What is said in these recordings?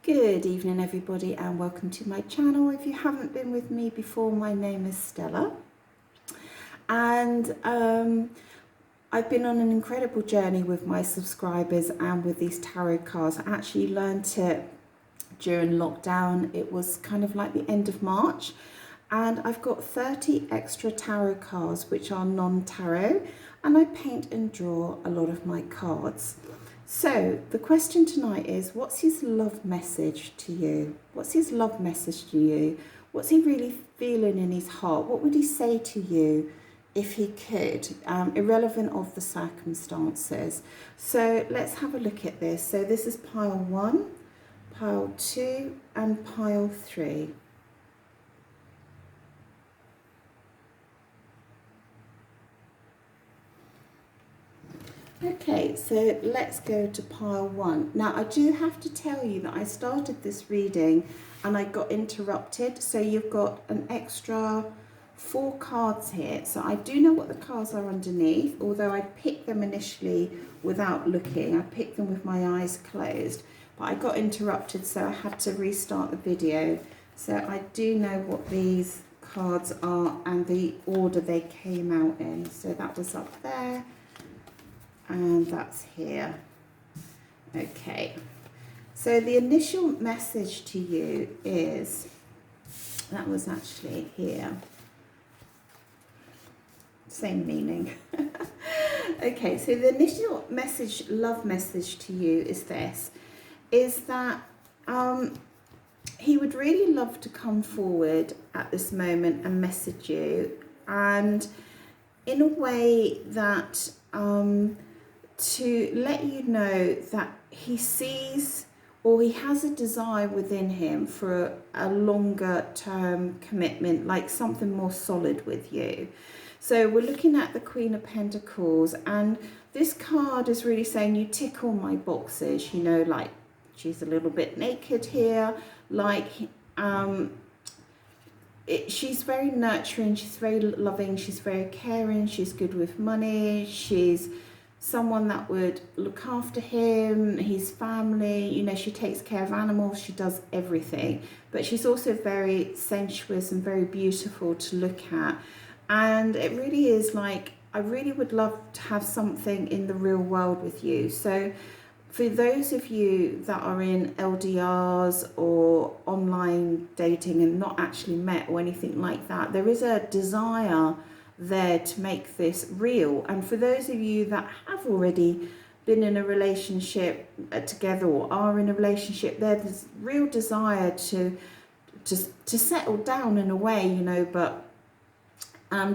Good evening everybody and welcome to my channel. If you haven't been with me before, my name is Stella and I've been on an incredible journey with my subscribers and with these tarot cards. I actually learned it during lockdown. It was kind of like the end of March, and I've got 30 extra tarot cards which are non-tarot, and I paint and draw a lot of my cards. So the question tonight is, what's his love message to you? What's his love message to you? What's he really feeling in his heart? What would he say to you if he could, irrelevant of the circumstances? So let's have a look at this. So this is pile 1, pile 2 and pile 3. Okay, so let's go to pile 1. Now I do have to tell you that I started this reading and I got interrupted, so you've got an extra 4 cards here. So I do know what the cards are underneath, although I picked them initially without looking. I picked them with my eyes closed, but I got interrupted, so I had to restart the video. So I do know what these cards are and the order they came out in. So that was up there. And that's here. Okay, so the initial message to you is, that was actually here, same meaning. Okay, so the initial message, love message to you is this, is that he would really love to come forward at this moment and message you, and in a way that to let you know that he sees, or he has a desire within him for a longer term commitment, like something more solid with you. So we're looking at the Queen of Pentacles, and this card is really saying you tick all my boxes, you know, like she's a little bit naked here, like she's very nurturing, she's very loving, she's very caring, she's good with money, she's someone that would look after him, his family, you know, she takes care of animals, she does everything. But she's also very sensuous and very beautiful to look at. And it really is like, I really would love to have something in the real world with you. So for those of you that are in LDRs or online dating and not actually met or anything like that, there is a desire there to make this real. And for those of you that have already been in a relationship together or are in a relationship, there's real desire to settle down in a way, you know, but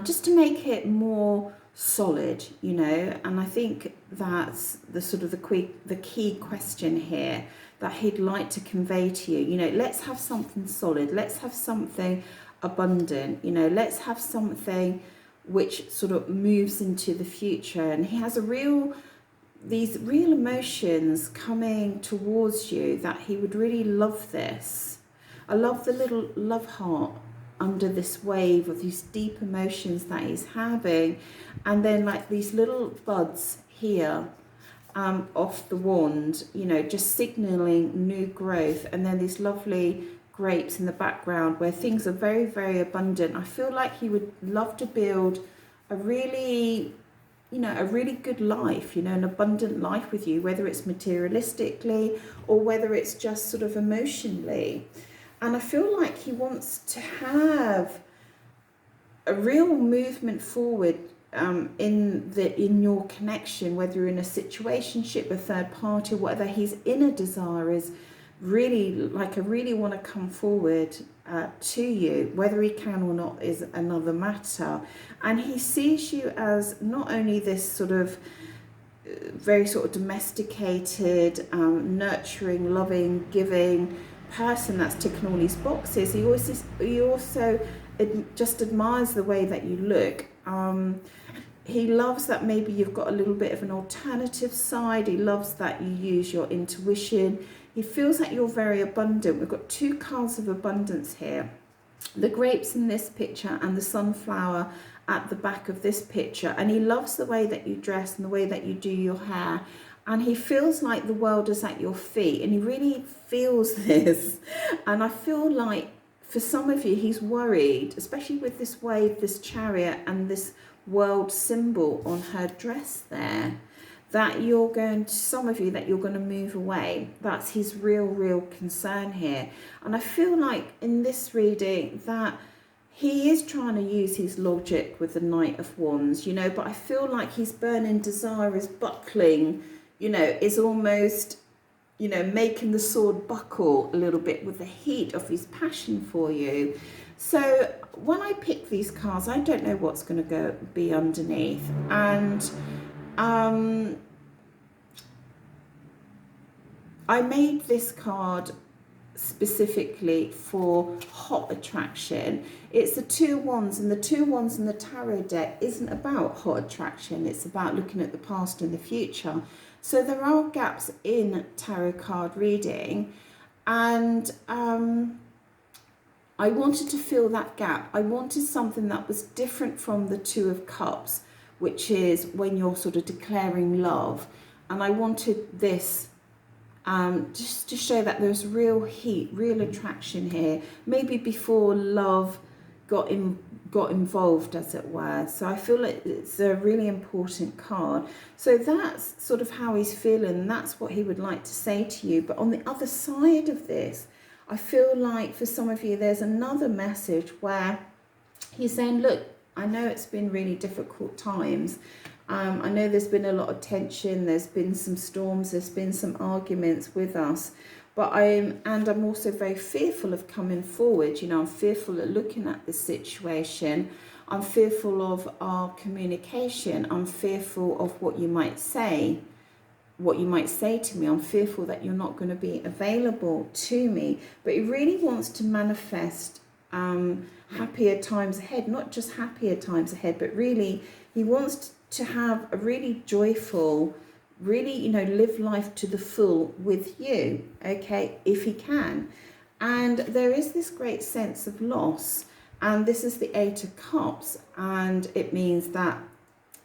just to make it more solid, you know. And I think that's the sort of the key question here that he'd like to convey to you. You know, let's have something solid, let's have something abundant, you know, let's have something which sort of moves into the future. And he has these real emotions coming towards you that he would really love this. I love the little love heart under this wave of these deep emotions that he's having, and then like these little buds here off the wand, you know, just signaling new growth, and then these lovely grapes in the background where things are very, very abundant. I feel like he would love to build a really, you know, a really good life, you know, an abundant life with you, whether it's materialistically or whether it's just sort of emotionally. And I feel like he wants to have a real movement forward in your connection, whether you're in a situationship, a third party, whatever. His inner desire is really like, I really want to come forward to you. Whether he can or not is another matter. And he sees you as not only this sort of very sort of domesticated, nurturing, loving, giving person that's ticking all these boxes. He also just admires the way that you look. He loves that maybe you've got a little bit of an alternative side. He loves that you use your intuition. He feels that you're very abundant. We've got 2 cards of abundance here. The grapes in this picture and the sunflower at the back of this picture. And he loves the way that you dress and the way that you do your hair. and he feels like the world is at your feet, and he really feels this. And I feel like for some of you, he's worried, especially with this wave, this chariot, and this world symbol on her dress there, that you're going to, some of you, that you're going to move away. That's his real concern here. And I feel like in this reading that he is trying to use his logic with the Knight of Wands, you know, but I feel like his burning desire is buckling, you know, is almost, you know, making the sword buckle a little bit with the heat of his passion for you. So when I pick these cards, I don't know what's going to be underneath. And I made this card specifically for hot attraction. It's the two wands, and the two wands in the tarot deck isn't about hot attraction. It's about looking at the past and the future. So there are gaps in tarot card reading, and I wanted to fill that gap. I wanted something that was different from the Two of Cups, which is when you're sort of declaring love. And I wanted this just to show that there's real heat, real attraction here, maybe before love got involved, as it were. So I feel like it's a really important card. So that's sort of how he's feeling. That's what he would like to say to you. But on the other side of this, I feel like for some of you, there's another message where he's saying, look, I know it's been really difficult times. I know there's been a lot of tension, there's been some storms, there's been some arguments with us, but I'm also very fearful of coming forward. You know, I'm fearful of looking at the situation. I'm fearful of our communication. I'm fearful of what you might say to me. I'm fearful that you're not going to be available to me. But he really wants to manifest happier times ahead, not just happier times ahead, but really he wants to have a really joyful, really, you know, live life to the full with you, okay, if he can. And there is this great sense of loss, and this is the Eight of Cups, and it means that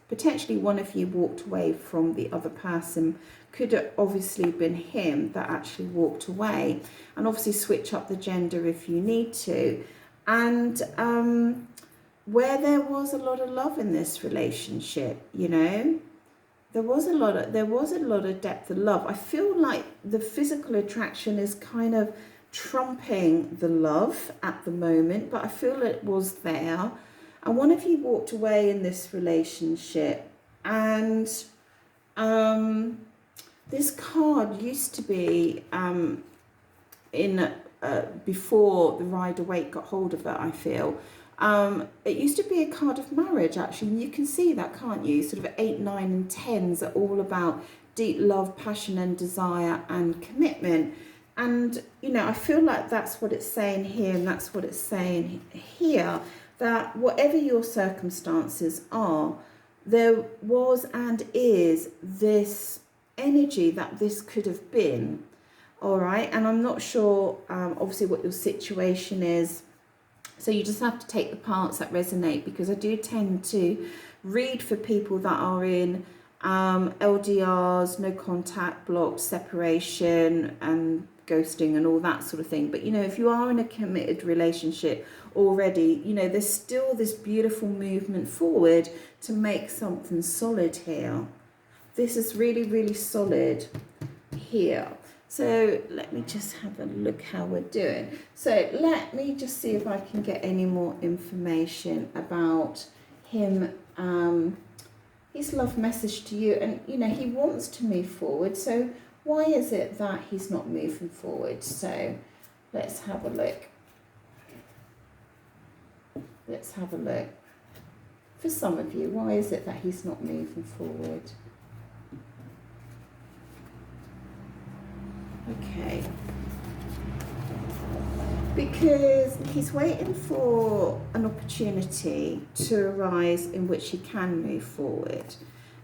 potentially one of you walked away from the other person. Could have obviously been him that actually walked away, and obviously switch up the gender if you need to. And where there was a lot of love in this relationship, you know, there was a lot of depth of love. I feel like the physical attraction is kind of trumping the love at the moment, but I feel it was there. And one of you walked away in this relationship, and this card used to be before the Rider-Waite got hold of it, I feel. It used to be a card of marriage, actually, and you can see that, can't you? Sort of 8, 9 and 10s are all about deep love, passion and desire and commitment. And, you know, I feel like that's what it's saying here, and that's what it's saying here, that whatever your circumstances are, there was and is this energy that this could have been, all right? And I'm not sure, obviously, what your situation is. So you just have to take the parts that resonate, because I do tend to read for people that are in LDRs, no contact, blocked, separation and ghosting and all that sort of thing. But, you know, if you are in a committed relationship already, you know, there's still this beautiful movement forward to make something solid here. This is really, really solid here. So let me just have a look how we're doing. So let me just see if I can get any more information about him, his love message to you. And, you know, he wants to move forward. So why is it that he's not moving forward? So let's have a look. Let's have a look. For some of you, why is it that he's not moving forward? Okay, because he's waiting for an opportunity to arise in which he can move forward.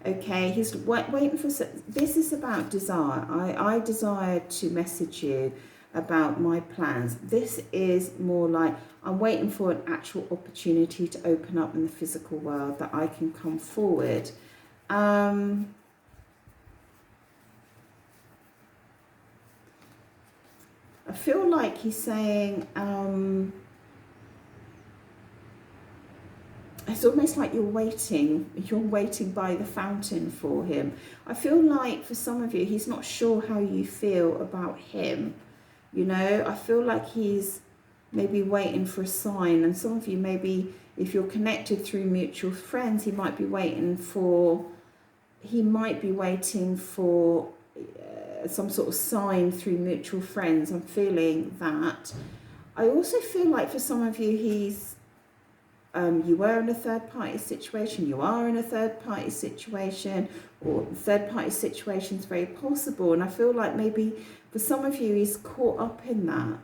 Okay, he's waiting for, this is about desire. I desire to message you about my plans. This is more like I'm waiting for an actual opportunity to open up in the physical world that I can come forward. I feel like he's saying, it's almost like you're waiting by the fountain for him. I feel like for some of you, he's not sure how you feel about him. You know, I feel like he's maybe waiting for a sign. And some of you, maybe if you're connected through mutual friends, he might be waiting for some sort of sign through mutual friends. I'm feeling that. I also feel like for some of you, you were in a third-party situation, you are in a third-party situation, or third-party situation is very possible. And I feel like maybe for some of you, he's caught up in that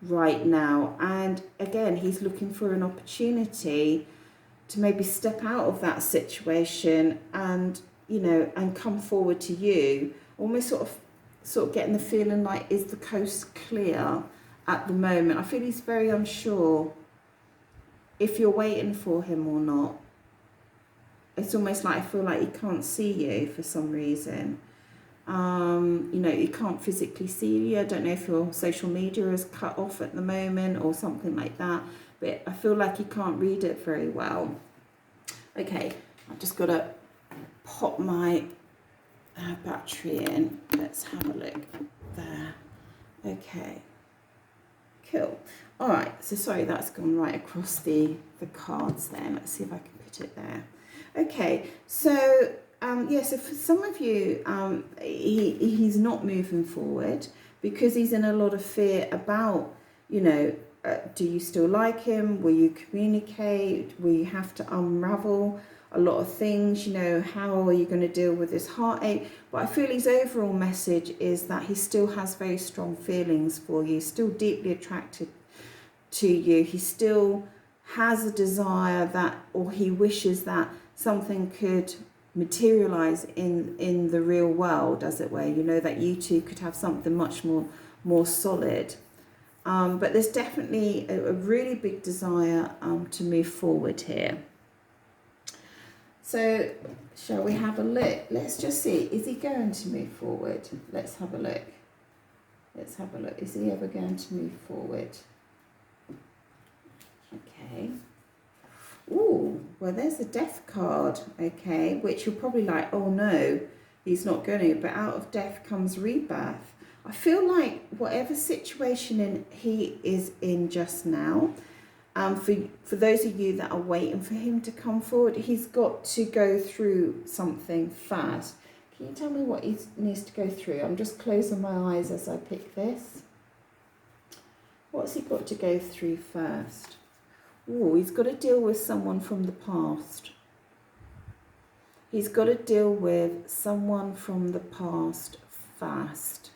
right now. And again, he's looking for an opportunity to maybe step out of that situation and, you know, and come forward to you. Almost sort of getting the feeling like, is the coast clear at the moment? I feel he's very unsure if you're waiting for him or not. It's almost like I feel like he can't see you for some reason. You know, he can't physically see you. I don't know if your social media is cut off at the moment or something like that, but I feel like he can't read it very well. Okay, I've just got to pop my battery in. Let's have a look there. Okay, cool. All right, so sorry, that's gone right across the cards there. Let's see if I can put it there. Okay, so yeah, so for some of you, he's not moving forward because he's in a lot of fear about, you know, do you still like him? Will you communicate? Will you have to unravel a lot of things? You know, how are you going to deal with this heartache? But I feel his overall message is that he still has very strong feelings for you, still deeply attracted to you. He still has a desire that, or he wishes that something could materialize in the real world, as it were, you know, that you two could have something much more solid. But there's definitely a really big desire to move forward here. So shall we have a look? Let's just see, is he going to move forward? Let's have a look. Let's have a look. Is he ever going to move forward? Okay. Ooh, well, there's a death card, okay, which you're probably like, oh no, he's not going to. But out of death comes rebirth. I feel like whatever situation he is in just now, for those of you that are waiting for him to come forward, he's got to go through something first. Can you tell me what he needs to go through? I'm just closing my eyes as I pick this. What's he got to go through first? Oh, he's got to deal with someone from the past. He's got to deal with someone from the past first.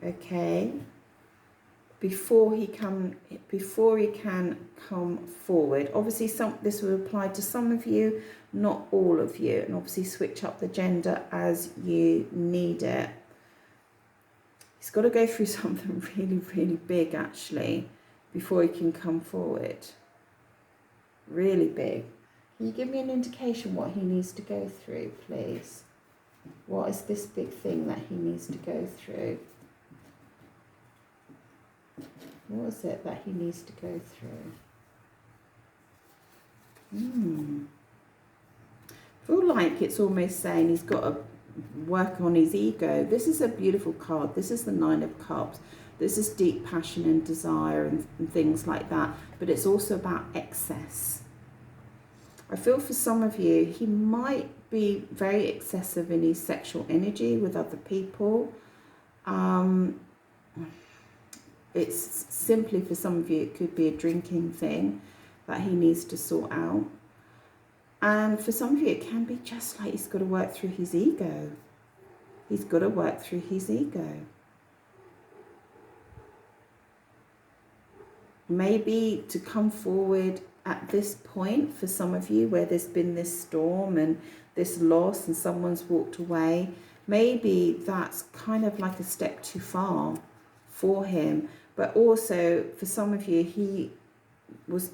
Okay? Before he can come forward. Obviously, this will apply to some of you, not all of you. And obviously switch up the gender as you need it. He's got to go through something really, really big, actually, before he can come forward. Really big. Can you give me an indication what he needs to go through, please? What is this big thing that he needs to go through? What is it that he needs to go through? I feel like it's almost saying he's got to work on his ego. This is a beautiful card. This is the Nine of Cups. This is deep passion and desire and things like that. But it's also about excess. I feel for some of you, he might be very excessive in his sexual energy with other people. It's simply, for some of you, it could be a drinking thing that he needs to sort out. And for some of you, it can be just like he's got to work through his ego. He's got to work through his ego. Maybe to come forward at this point, for some of you, where there's been this storm and this loss and someone's walked away, maybe that's kind of like a step too far for him. But also, for some of you, he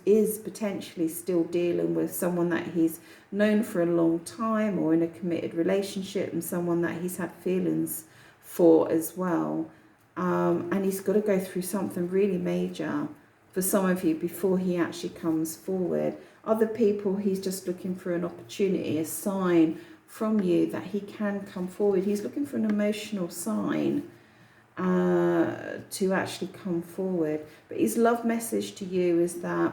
is potentially still dealing with someone that he's known for a long time, or in a committed relationship, and someone that he's had feelings for as well. And he's got to go through something really major for some of you before he actually comes forward. Other people, he's just looking for an opportunity, a sign from you that he can come forward. He's looking for an emotional sign to actually come forward. But his love message to you is that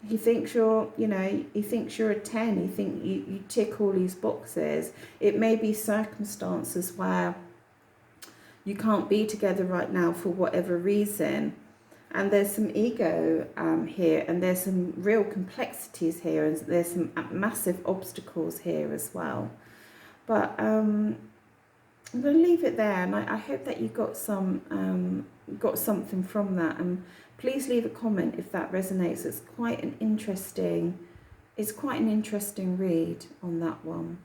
he thinks you're, you know, he thinks you're a 10. He thinks you tick all these boxes. It may be circumstances where you can't be together right now for whatever reason. And there's some ego here, and there's some real complexities here, and there's some massive obstacles here as well. But I'm going to leave it there, and I hope that you got something from that. And please leave a comment if that resonates. It's quite an interesting read on that one.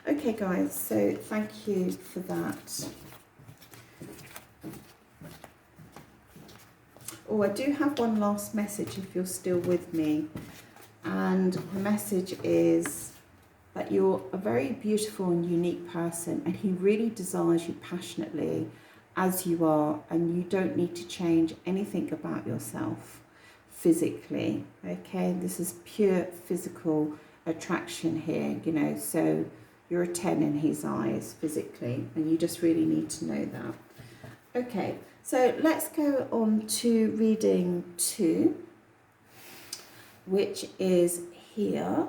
Okay, guys. So thank you for that. Oh, I do have one last message if you're still with me. And the message is that you're a very beautiful and unique person, and he really desires you passionately as you are, and you don't need to change anything about yourself physically. Okay, this is pure physical attraction here, you know, so you're a 10 in his eyes physically, and you just really need to know that. Okay. So let's go on to reading 2, which is here.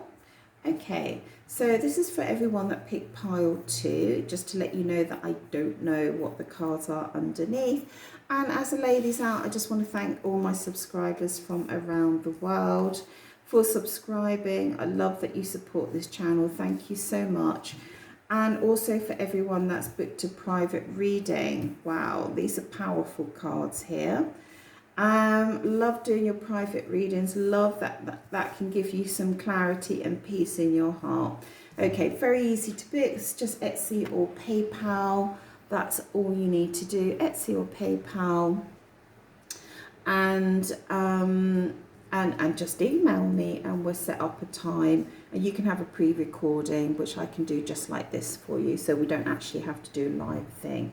Okay, so this is for everyone that picked pile 2, just to let you know that I don't know what the cards are underneath. And as the lady's out, I just want to thank all my subscribers from around the world for subscribing. I love that you support this channel. Thank you so much. And also for everyone that's booked a private reading. Wow, these are powerful cards here. Love doing your private readings. Love that can give you some clarity and peace in your heart. Okay, very easy to book. It's just Etsy or PayPal. That's all you need to do. Etsy or PayPal. And just email me and we'll set up a time, and you can have a pre-recording, which I can do just like this for you, so we don't actually have to do a live thing.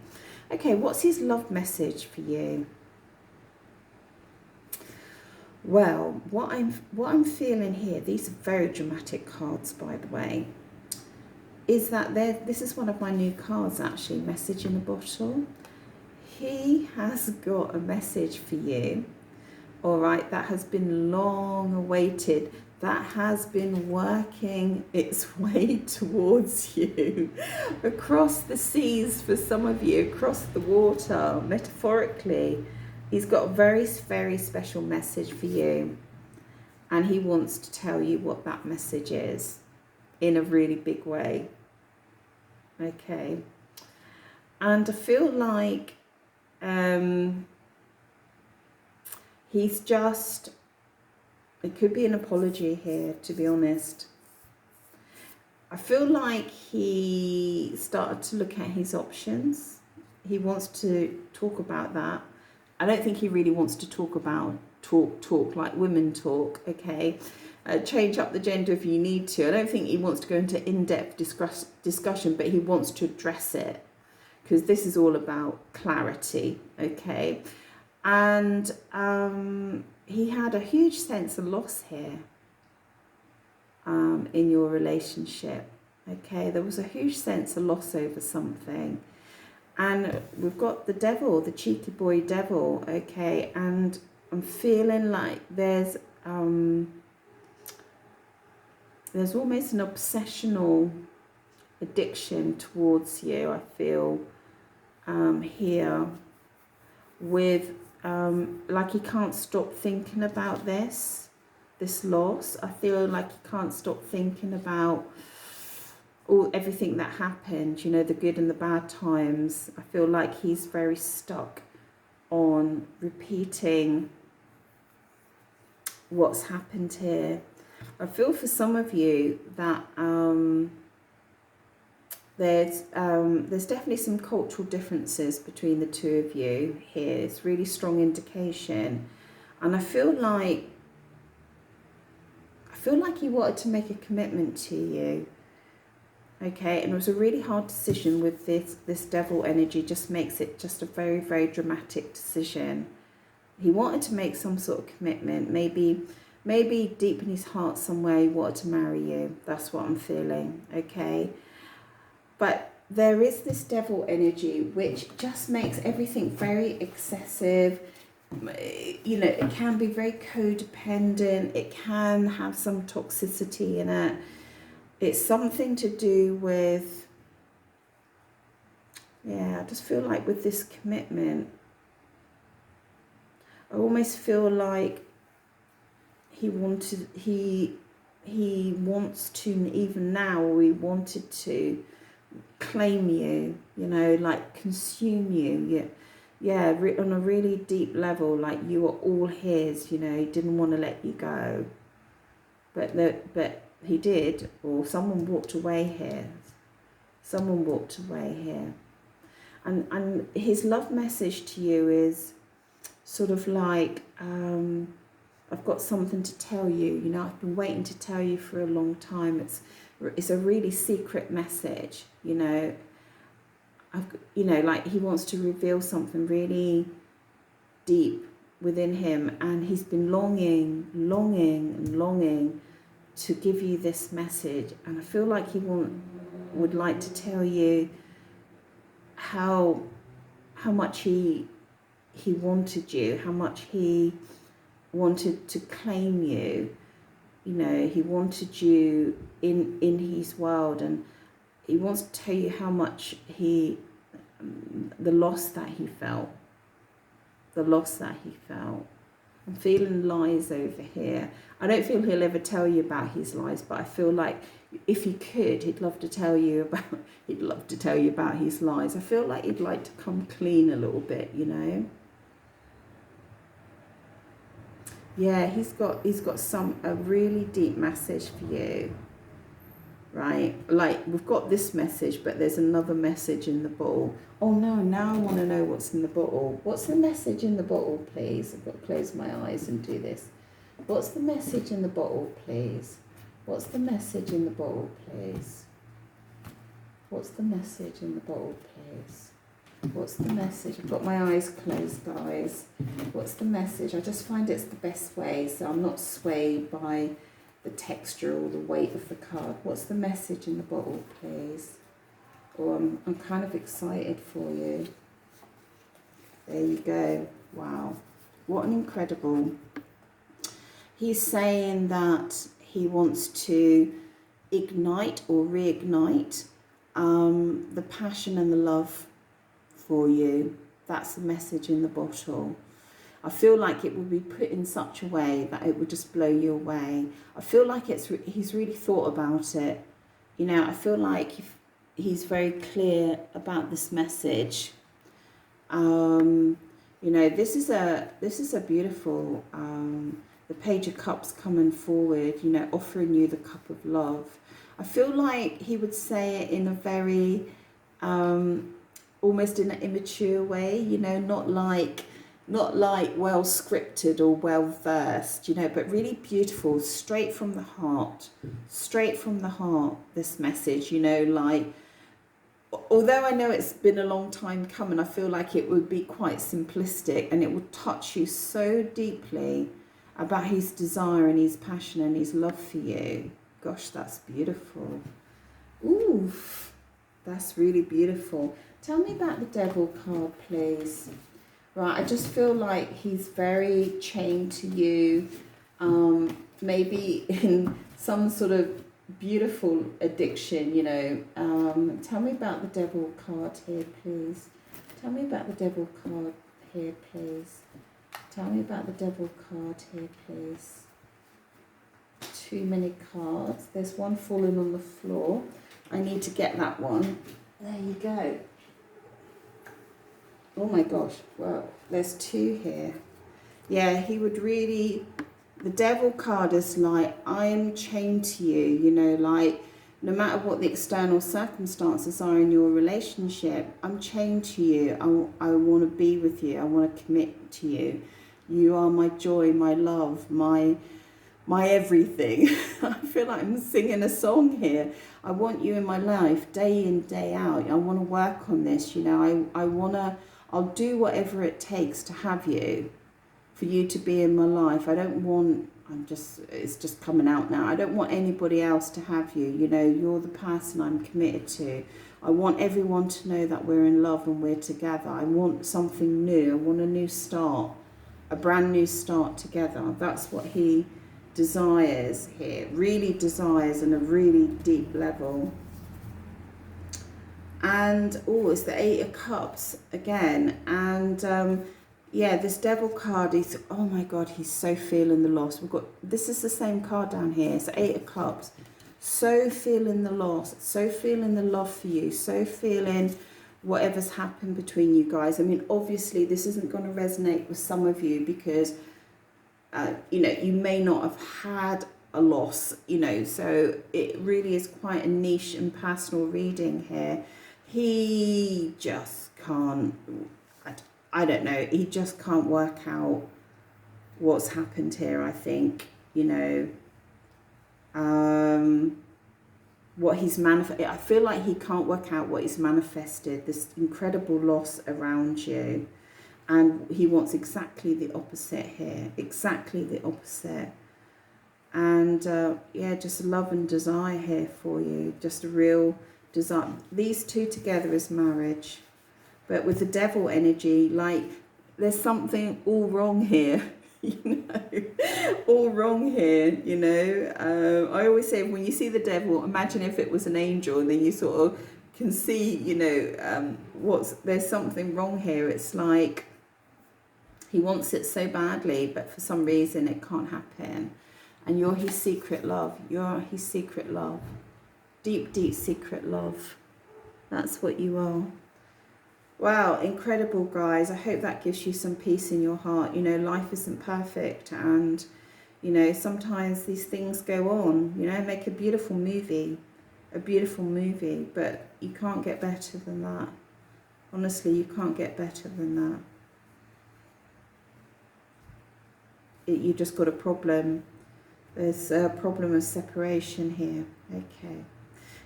Okay, what's his love message for you? Well, what I'm feeling here, these are very dramatic cards, by the way, is that this is one of my new cards actually, message in a bottle. He has got a message for you. All right, that has been long awaited, that has been working its way towards you across the seas for some of you, across the water, metaphorically. He's got a very, very special message for you, and he wants to tell you what that message is in a really big way. Okay, and I feel like he's just, it could be an apology here, to be honest. I feel like he started to look at his options. He wants to talk about that. I don't think he really wants to talk about talk like women talk, okay? Change up the gender if you need to. I don't think he wants to go into in-depth discussion, but he wants to address it, because this is all about clarity, okay? And he had a huge sense of loss here in your relationship. Okay, there was a huge sense of loss over something. And we've got the devil, the cheeky boy devil, okay? And I'm feeling like there's almost an obsessional addiction towards you, I feel, here, with like he can't stop thinking about this loss. I feel like he can't stop thinking about everything that happened, you know, the good and the bad times. I feel like he's very stuck on repeating what's happened here. I feel for some of you that there's definitely some cultural differences between the two of you here. It's really strong indication, and I feel like he wanted to make a commitment to you. Okay, and it was a really hard decision with this devil energy. Just makes it just a very, very dramatic decision. He wanted to make some sort of commitment. Maybe deep in his heart somewhere he wanted to marry you. That's what I'm feeling, okay? But there is this devil energy which just makes everything very excessive. You know, it can be very codependent. It can have some toxicity in it. It's something to do with, yeah, I just feel like with this commitment, I almost feel like he wants to, even now, or he wanted to claim you, you know, like consume you. Yeah, on a really deep level, like you were all his, you know, he didn't want to let you go. But he did, or someone walked away here. Someone walked away here. And his love message to you is sort of like, I've got something to tell you. You know, I've been waiting to tell you for a long time. It's a really secret message, you know. You know, like he wants to reveal something really deep within him, and he's been longing to give you this message. And I feel like he would like to tell you how much he wanted you, how much he wanted to claim you. You know, he wanted you in his world, and he wants to tell you how much the loss that he felt. I'm feeling lies over here. I don't feel he'll ever tell you about his lies, but I feel like if he could, he'd love to tell you about his lies. I feel like he'd like to come clean a little bit, you know. Yeah, he's got a really deep message for you, right? Like, we've got this message, but there's another message in the bottle. Oh no, now I want to know what's in the bottle. What's the message in the bottle, please? I've got to close my eyes and do this. What's the message in the bottle, please? What's the message in the bottle, please? What's the message in the bottle, please? What's the message? I've got my eyes closed, guys. What's the message? I just find it's the best way, so I'm not swayed by the texture or the weight of the card. What's the message in the bottle, please? Oh, I'm kind of excited for you. There you go. Wow. What an incredible. He's saying that he wants to ignite or reignite the passion and the love for you. That's the message in the bottle. I feel like it would be put in such a way that it would just blow you away. I feel like he's really thought about it. You know, I feel like he's very clear about this message. You know, this is a beautiful, the Page of Cups coming forward, you know, offering you the cup of love. I feel like he would say it in a very, almost in an immature way, you know, not like well scripted or well versed, you know, but really beautiful, straight from the heart, this message, you know, like, although I know it's been a long time coming, I feel like it would be quite simplistic, and it would touch you so deeply about his desire and his passion and his love for you. Gosh, that's beautiful. Ooh, that's really beautiful. Tell me about the Devil card, please. Right, I just feel like he's very chained to you, maybe in some sort of beautiful addiction, you know. Tell me about the Devil card here, please. Tell me about the Devil card here, please. Tell me about the Devil card here, please. Too many cards. There's one falling on the floor. I need to get that one. There you go. Oh my gosh, well, there's two here. Yeah, he would really, the Devil card is like, I am chained to you, you know, like, no matter what the external circumstances are in your relationship, I'm chained to you. I want to be with you. I want to commit to you. You are my joy, my love, my my everything. I feel like I'm singing a song here. I want you in my life day in, day out. I want to work on this, you know. I'll do whatever it takes to have you, for you to be in my life. I don't want, it's just coming out now. I don't want anybody else to have you. You know, you're the person I'm committed to. I want everyone to know that we're in love and we're together. I want something new. I want a new start, a brand new start together. That's what he desires here, really desires on a really deep level. And oh, it's the Eight of Cups again. And yeah, this Devil card is, oh my God, he's so feeling the loss. We've got, this is the same card down here. It's the Eight of Cups. So feeling the loss, so feeling the love for you, so feeling whatever's happened between you guys. I mean, obviously this isn't going to resonate with some of you because, you know, you may not have had a loss, you know, so it really is quite a niche and personal reading here. He just can't, I don't know, he just can't work out what's happened here, I think, you know. What he's manifested, I feel like he can't work out what he's manifested, this incredible loss around you. And he wants exactly the opposite here, exactly the opposite. And yeah, just love and desire here for you, just a real desire. These two together is marriage. But with the Devil energy, like there's something all wrong here, you know, all wrong here, you know. I always say when you see the Devil, imagine if it was an angel, and then you sort of can see, you know, there's something wrong here. It's like he wants it so badly, but for some reason it can't happen. And you're his secret love. You're his secret love. Deep, deep secret love. That's what you are. Wow, incredible, guys. I hope that gives you some peace in your heart. You know, life isn't perfect, and, you know, sometimes these things go on, you know, make a beautiful movie, but you can't get better than that. Honestly, you can't get better than that. You just got a problem. There's a problem of separation here. Okay.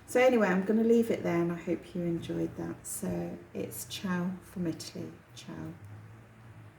So anyway, I'm going to leave it there, and I hope you enjoyed that. So it's ciao from Italy. Ciao.